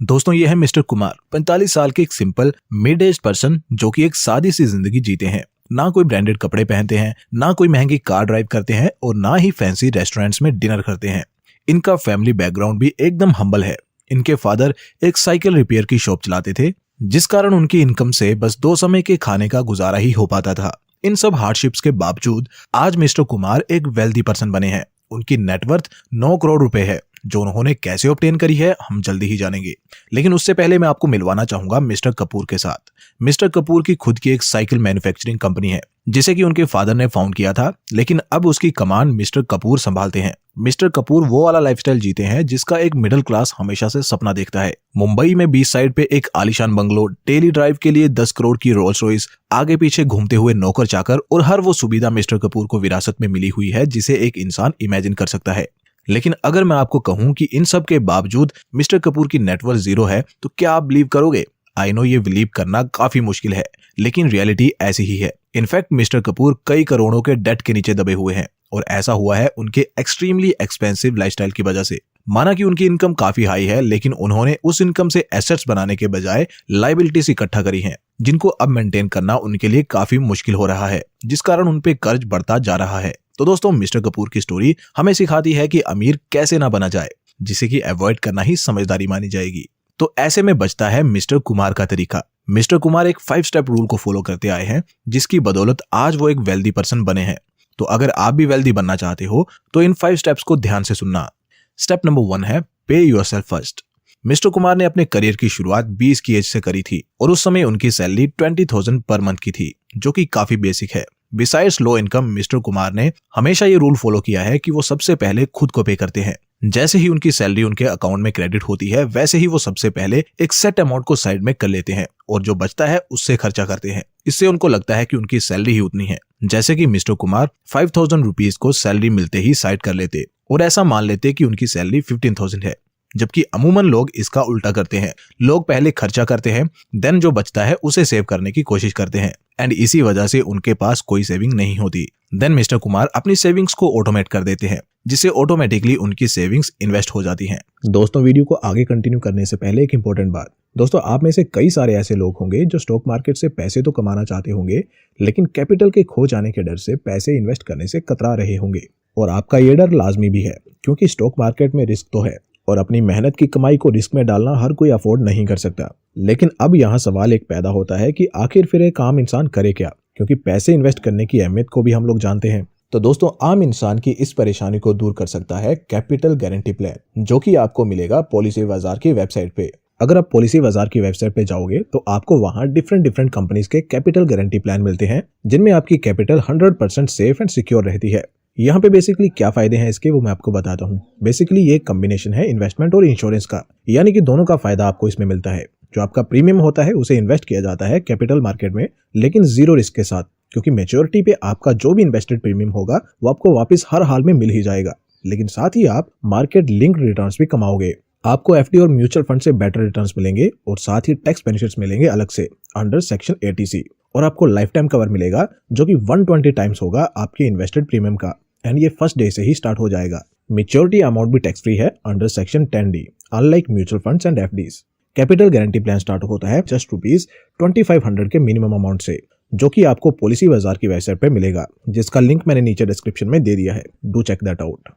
दोस्तों ये है मिस्टर कुमार, 45 साल के एक सिंपल मिड एज पर्सन जो कि एक सादी सी जिंदगी जीते हैं। ना कोई ब्रांडेड कपड़े पहनते हैं, ना कोई महंगी कार ड्राइव करते हैं और ना ही फैंसी रेस्टोरेंट्स में डिनर करते हैं। इनका फैमिली बैकग्राउंड भी एकदम हम्बल है। इनके फादर एक साइकिल रिपेयर की शॉप चलाते थे, जिस कारण उनकी इनकम से बस 2 समय के खाने का गुजारा ही हो पाता था। इन सब हार्डशिप्स के बावजूद आज मिस्टर कुमार एक वेल्दी पर्सन बने हैं। उनकी नेटवर्थ 9 करोड़ रुपए है, जो उन्होंने कैसे ऑब्टेन करी है हम जल्दी ही जानेंगे। लेकिन उससे पहले मैं आपको मिलवाना चाहूंगा मिस्टर कपूर के साथ। मिस्टर कपूर की खुद की एक साइकिल मैन्युफैक्चरिंग कंपनी है, जिसे कि उनके फादर ने फाउंड किया था, लेकिन अब उसकी कमान मिस्टर कपूर संभालते हैं। मिस्टर कपूर वो वाला लाइफस्टाइल जीते हैं जिसका एक मिडिल क्लास हमेशा से सपना देखता है। मुंबई में बीच साइड पे एक आलीशान बंगलो, डेली ड्राइव के लिए 10 करोड़ की रोल्स रॉयस, आगे पीछे घूमते हुए नौकर चाकर और हर वो सुविधा मिस्टर कपूर को विरासत में मिली हुई है जिसे एक इंसान इमेजिन कर सकता है। लेकिन अगर मैं आपको कहूं कि इन सब के बावजूद मिस्टर कपूर की नेटवर्थ 0 है, तो क्या आप बिलीव करोगे? आई नो ये बिलीव करना काफी मुश्किल है, लेकिन रियलिटी ऐसी ही है। इनफैक्ट मिस्टर कपूर कई करोड़ों के डेट के नीचे दबे हुए हैं और ऐसा हुआ है उनके एक्सट्रीमली एक्सपेंसिव लाइफस्टाइल की वजह से। माना कि उनकी इनकम काफी हाई है, लेकिन उन्होंने उस इनकम से एसेट्स बनाने के बजाय लायबिलिटीज इकट्ठा करी हैं, जिनको अब मेंटेन करना उनके लिए काफी मुश्किल हो रहा है, जिस कारण उनपे कर्ज बढ़ता जा रहा है। तो दोस्तों मिस्टर कपूर की स्टोरी हमें सिखाती है कि अमीर कैसे ना बना जाए, जिसे कि अवॉइड करना ही समझदारी मानी जाएगी। तो ऐसे में बचता है मिस्टर कुमार का तरीका। मिस्टर कुमार एक 5 स्टेप रूल को फॉलो करते आए हैं, जिसकी बदौलत आज वो एक वेल्दी पर्सन बने हैं। तो अगर आप भी वेल्दी बनना चाहते हो तो इन 5 स्टेप्स को ध्यान से सुनना। स्टेप नंबर 1 है पे योरसेल्फ फर्स्ट। मिस्टर कुमार ने अपने करियर की शुरुआत 20 की एज से करी थी और उस समय उनकी सैलरी 20,000 पर मंथ की थी, जो कि काफी बेसिक है। Besides low income, mister Kumar ने हमेशा ये रूल फॉलो किया है कि वो सबसे पहले खुद को पे करते हैं। जैसे ही उनकी सैलरी उनके अकाउंट में क्रेडिट होती है, वैसे ही वो सबसे पहले एक सेट अमाउंट को साइड में कर लेते हैं और जो बचता है उससे खर्चा करते हैं। इससे उनको लगता है कि उनकी सैलरी ही उतनी है। जैसे कि मिस्टर कुमार 5,000 रुपीज को सैलरी मिलते ही साइड कर लेते और ऐसा मान लेते कि उनकी सैलरी 15,000 है, जबकि अमूमन लोग इसका उल्टा करते हैं। लोग पहले खर्चा करते हैं, देन जो बचता है उसे सेव करने की कोशिश करते हैं एंड इसी वजह से उनके पास कोई सेविंग नहीं होती। देन मिस्टर कुमार अपनी सेविंग्स को ऑटोमेट कर देते हैं, जिससे ऑटोमेटिकली उनकी सेविंग्स इन्वेस्ट हो जाती हैं। दोस्तों वीडियो को आगे कंटिन्यू करने से पहले एक इंपॉर्टेंट बात। दोस्तों आप में से कई सारे ऐसे लोग होंगे जो स्टॉक मार्केट से पैसे तो कमाना चाहते होंगे, लेकिन कैपिटल के खो जाने के डर से पैसे इन्वेस्ट करने से कतरा रहे होंगे। और आपका ये डर लाजमी भी है, क्योंकि स्टॉक मार्केट में रिस्क तो है और अपनी मेहनत की कमाई को रिस्क में डालना हर कोई अफोर्ड नहीं कर सकता। लेकिन अब यहाँ सवाल एक पैदा होता है कि आखिर फिर एक आम इंसान करे क्या, क्योंकि पैसे इन्वेस्ट करने की अहमियत को भी हम लोग जानते हैं। तो दोस्तों आम इंसान की इस परेशानी को दूर कर सकता है कैपिटल गारंटी प्लान, जो कि आपको मिलेगा पॉलिसी बाजार की वेबसाइट पे। अगर आप पॉलिसी बाजार की वेबसाइट पे जाओगे तो आपको वहां डिफरेंट कंपनीज के कैपिटल गारंटी प्लान मिलते हैं, जिनमें आपकी कैपिटल 100% सेफ एंड सिक्योर रहती है। यहाँ पे बेसिकली क्या फायदे हैं इसके, वो मैं आपको बताता हूँ। बेसिकली ये कॉम्बिनेशन है इन्वेस्टमेंट और इंश्योरेंस का, यानी कि दोनों का फायदा आपको इसमें मिलता है। जो आपका प्रीमियम होता है उसे इन्वेस्ट किया जाता है कैपिटल मार्केट में, लेकिन 0 रिस्क के साथ, क्योंकि मैच्योरिटी पे आपका जो भी इन्वेस्टेड प्रीमियम होगा वो आपको वापस हर हाल में मिल ही जाएगा। लेकिन साथ ही आप मार्केट लिंक्ड रिटर्न्स भी कमाओगे। आपको एफडी और म्यूचुअल फंड से बेटर रिटर्न्स मिलेंगे और साथ ही टैक्स बेनिफिट्स मिलेंगे अलग से अंडर सेक्शन 80C। और आपको लाइफ टाइम कवर मिलेगा, जो कि 120 टाइम्स होगा आपके इन्वेस्टेड प्रीमियम का, एंड ये फर्स्ट डे से ही स्टार्ट हो जाएगा। मैच्योरिटी अमाउंट भी टैक्स फ्री है under section 10D, unlike mutual funds and FDs. Capital guarantee plan start होता है जस्ट ₹2500 के मिनिमम अमाउंट से, जो कि आपको पॉलिसी बाजार की वेबसाइट पे मिलेगा, जिसका लिंक मैंने नीचे डिस्क्रिप्शन में दे दिया है। Do check that out.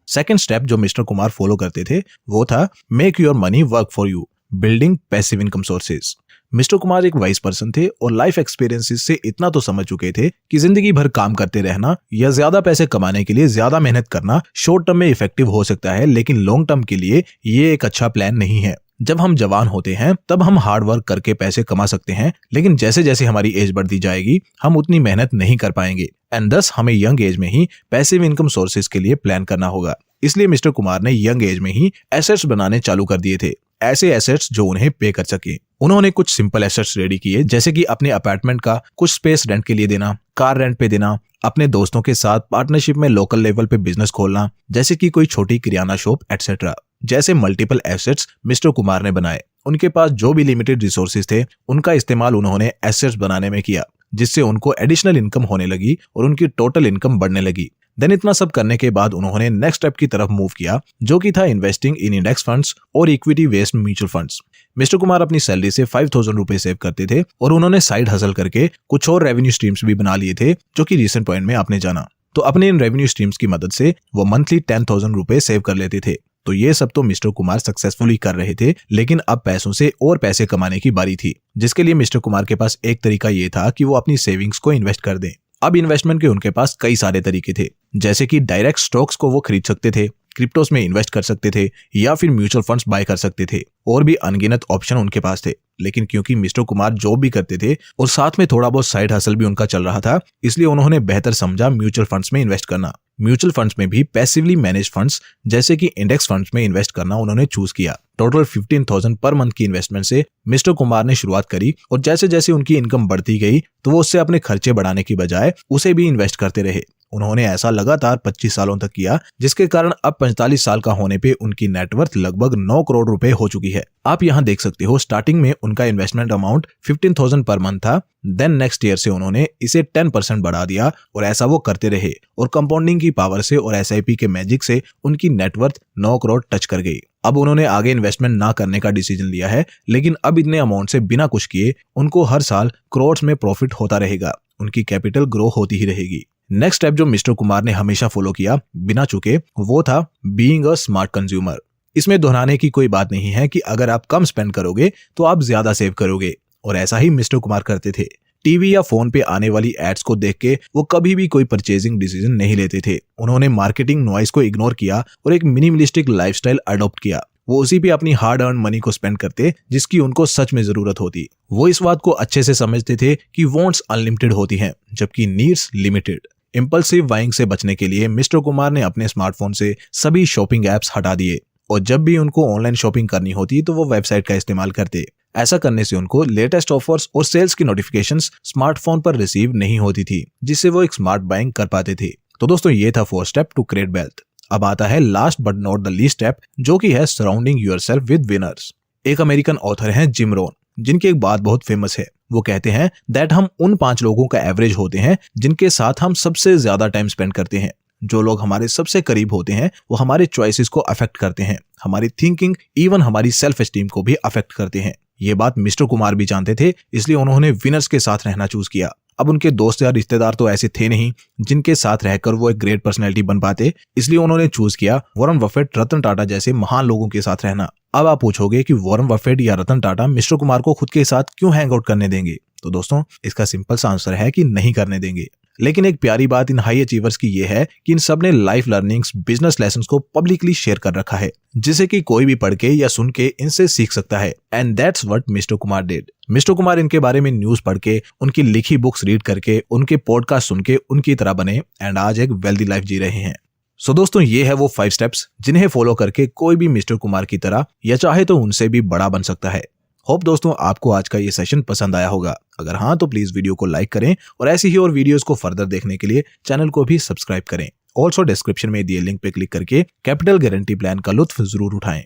Second step जो मिस्टर कुमार फॉलो करते थे वो था make your money work for you, building passive income sources. Mister Kumar एक वाइज पर्सन थे और लाइफ एक्सपीरियंसेस से इतना तो समझ चुके थे कि जिंदगी भर काम करते रहना या ज्यादा पैसे कमाने के लिए ज्यादा मेहनत करना शॉर्ट टर्म में इफेक्टिव हो सकता है, लेकिन लॉन्ग टर्म के लिए ये एक अच्छा प्लान नहीं है। जब हम जवान होते हैं तब हम हार्ड वर्क करके पैसे कमा सकते हैं, लेकिन जैसे जैसे हमारी एज बढ़ती जाएगी हम उतनी मेहनत नहीं कर पाएंगे एंड thus हमें यंग एज में ही पैसिव इनकम सोर्सेज के लिए प्लान करना होगा। इसलिए मिस्टर कुमार ने यंग एज में ही एसेट्स बनाने चालू कर दिए थे, ऐसे एसेट्स जो उन्हें पे कर सके। उन्होंने कुछ सिंपल एसेट्स रेडी किए, जैसे कि अपने अपार्टमेंट का कुछ स्पेस रेंट के लिए देना, कार रेंट पे देना, अपने दोस्तों के साथ पार्टनरशिप में लोकल लेवल पे बिजनेस खोलना, जैसे कि कोई छोटी किराना शॉप एटसेट्रा। जैसे मल्टीपल एसेट्स मिस्टर कुमार ने बनाए। उनके पास जो भी लिमिटेड रिसोर्सेज थे उनका इस्तेमाल उन्होंने एसेट्स बनाने में किया, जिससे उनको एडिशनल इनकम होने लगी और उनकी टोटल इनकम बढ़ने लगी। देन इतना सब करने के बाद उन्होंने नेक्स्ट स्टेप की तरफ मूव किया, जो कि था इन्वेस्टिंग इन इंडेक्स फंड्स और equity based mutual funds. Mister Kumar अपनी सैलरी से 5,000 रुपए सेव करते थे और उन्होंने साइड हसल करके कुछ और रेवेन्यू स्ट्रीम्स भी बना लिए थे, जो कि रिसेंट पॉइंट में आपने जाना। तो अपने इन रेवेन्यू स्ट्रीम्स की मदद से वो मंथली 10,000 रुपए सेव कर लेते थे। तो ये सब तो मिस्टर कुमार सक्सेसफुली कर रहे थे, लेकिन अब पैसों से और पैसे कमाने की बारी थी, जिसके लिए मिस्टर कुमार के पास एक तरीका ये था कि वो अपनी सेविंग्स को इन्वेस्ट कर दें। अब इन्वेस्टमेंट के उनके पास कई सारे तरीके थे, जैसे कि डायरेक्ट स्टॉक्स को वो खरीद सकते थे, क्रिप्टोस में इन्वेस्ट कर सकते थे, या फिर म्यूचुअल फंड्स बाय कर सकते थे। और भी अनगिनत ऑप्शन उनके पास थे। लेकिन क्योंकि मिस्टर कुमार जॉब भी करते थे और साथ में थोड़ा बहुत साइड हसल भी उनका चल रहा था, इसलिए उन्होंने बेहतर समझा म्यूचुअल फंड्स में इन्वेस्ट करना। म्यूचुअल फंड्स में भी पैसिवली मैनेज फंड्स जैसे कि इंडेक्स फंड्स में इन्वेस्ट करना उन्होंने चूज किया। टोटल 15,000 पर मंथ की इन्वेस्टमेंट से मिस्टर कुमार ने शुरुआत करी और जैसे जैसे उनकी इनकम बढ़ती गई तो वो उससे अपने खर्चे बढ़ाने की बजाय उसे भी इन्वेस्ट करते रहे। उन्होंने ऐसा लगातार 25 सालों तक किया, जिसके कारण अब 45 साल का होने पे उनकी नेटवर्थ लगभग 9 करोड़ रुपए हो चुकी है। आप यहाँ देख सकते हो, स्टार्टिंग में उनका इन्वेस्टमेंट अमाउंट 15,000 पर मंथ था। देन नेक्स्ट ईयर से उन्होंने इसे 10% बढ़ा दिया और ऐसा वो करते रहे और कंपाउंडिंग की पावर से और SIP के मैजिक से उनकी नेटवर्थ 9 करोड़ टच कर गई। अब उन्होंने आगे इन्वेस्टमेंट ना करने का डिसीजन लिया है, लेकिन अब इतने अमाउंट से बिना कुछ किए उनको हर साल करोड़ में प्रॉफिट होता रहेगा। उनकी कैपिटल ग्रो होती ही रहेगी। नेक्स्ट स्टेप जो मिस्टर कुमार ने हमेशा फॉलो किया बिना चुके, वो था बीइंग अ स्मार्ट कंज्यूमर। इसमें दोहराने की कोई बात नहीं है कि अगर आप कम स्पेंड करोगे तो आप ज्यादा सेव करोगे, और ऐसा ही मिस्टर कुमार करते थे। टीवी या फोन पे आने वाली एड्स को देख के वो कभी भी कोई परचेजिंग डिसीजन नहीं लेते थे। उन्होंने मार्केटिंग नॉइज को इग्नोर किया और एक मिनिमलिस्टिक लाइफस्टाइल अडॉप्ट किया। वो उसी पे अपनी हार्ड अर्न मनी को स्पेंड करते जिसकी उनको सच में जरूरत होती। वो इस बात को अच्छे से समझते थे कि वांट्स अनलिमिटेड होती हैं, जबकि नीड्स लिमिटेड। इंपल्सिव बाइंग से बचने के लिए मिस्टर कुमार ने अपने स्मार्टफोन से सभी शॉपिंग एप्स हटा दिए और जब भी उनको ऑनलाइन शॉपिंग करनी होती तो वो वेबसाइट का इस्तेमाल करते। ऐसा करने से उनको लेटेस्ट ऑफर्स और सेल्स की नोटिफिकेशंस स्मार्टफोन पर रिसीव नहीं होती थी, जिससे वो एक स्मार्ट बाइंग कर पाते थे। तो दोस्तों, ये था 4 स्टेप टू क्रिएट वेल्थ। अब आता है last but not the least step, जो कि है सराउंडिंग योरसेल्फ विद विनर्स। एक अमेरिकन ऑथर हैं जिम रोहन, जिनकी एक बात बहुत फेमस है। वो कहते हैं दैट हम उन 5 लोगों का एवरेज होते हैं जिनके साथ हम सबसे ज्यादा टाइम स्पेंड करते हैं। जो लोग हमारे सबसे करीब होते हैं वो हमारे चॉइसेस को अफेक्ट करते हैं, हमारी थिंकिंग, इवन हमारी सेल्फ एस्टीम को भी अफेक्ट करते हैं। ये बात मिस्टर कुमार भी जानते थे, इसलिए उन्होंने विनर्स के साथ रहना चूज किया। अब उनके दोस्त या रिश्तेदार तो ऐसे थे नहीं जिनके साथ रहकर वो एक ग्रेट पर्सनैलिटी बन पाते, इसलिए उन्होंने चूज किया वॉरेन बफेट, रतन टाटा जैसे महान लोगों के साथ रहना। अब आप पूछोगे कि वॉरेन बफेट या रतन टाटा मिस्टर कुमार को खुद के साथ क्यों हैंग आउट करने देंगे? तो दोस्तों, इसका सिंपल सा आंसर है कि नहीं करने देंगे। लेकिन एक प्यारी बात इन हाई अचीवर्स की ये है कि इन सब ने लाइफ लर्निंग्स, बिजनेस लेसन्स को पब्लिकली शेयर कर रखा है, जिसे कि कोई भी पढ़ के या सुन के इनसे सीख सकता है। And that's what mister Kumar did. Mister Kumar इनके बारे में न्यूज पढ़ के, उनकी लिखी बुक्स रीड करके, उनके पॉडकास्ट सुन के उनकी तरह बने एंड आज एक वेल्दी लाइफ जी रहे हैं। सो दोस्तों, ये है वो 5 स्टेप्स जिन्हें फॉलो करके कोई भी मिस्टर कुमार की तरह या चाहे तो उनसे भी बड़ा बन सकता है। होप दोस्तों आपको आज का ये सेशन पसंद आया होगा। अगर हाँ तो प्लीज वीडियो को लाइक करें और ऐसी ही और वीडियोस को फर्दर देखने के लिए चैनल को भी सब्सक्राइब करें। ऑल्सो डिस्क्रिप्शन में दिए लिंक पे क्लिक करके कैपिटल गारंटी प्लान का लुत्फ जरूर उठाएं।